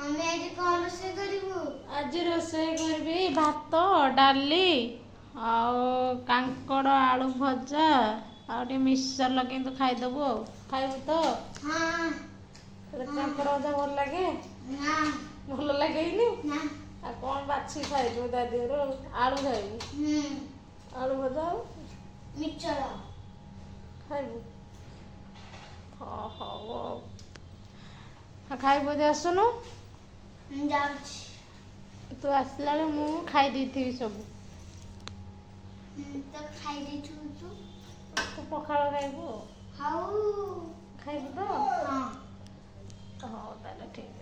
Mummy आज कौन रोसे करिवु आज रोषेई करबी भात डाली ଆଉ କାଙ୍କଡ଼ ଆଳୁ ଭଜା ଆଉ ଟିକେ ମିକ୍ସଚର ଲଗେଇ ତୁ ଖାଇଦେବୁ ଆଉ ଖାଇବୁ ତ? हां ତୋତେ କାଙ୍କଡ଼ ଭଜା ଭଲ ଲାଗେ? ना ଭଲ ଲାଗେନି? ना ଆଉ କ'ଣ ବାଛି ଖାଇବୁ ତା ଦେହରୁ ଆଳୁ ଖାଇବୁ ଆଳୁ ଭଜା ଆଉ मिक्सचर ଖାଇବୁ ହଉ ଆଉ ଖାଇବୁ ଯଦି ଆସୁନୁ जाउछ ତୁ ଆସିଲା ବେଳେ ମୁଁ ଖାଇ ଦେଇଥିବି ସବୁ तो खाई दे तू ତୁ ପଖାଳ ଖାଇବୁ हाउ ଖାଇବୁ ତ? हां ହଉ ତାହେଲେ ଠିକ୍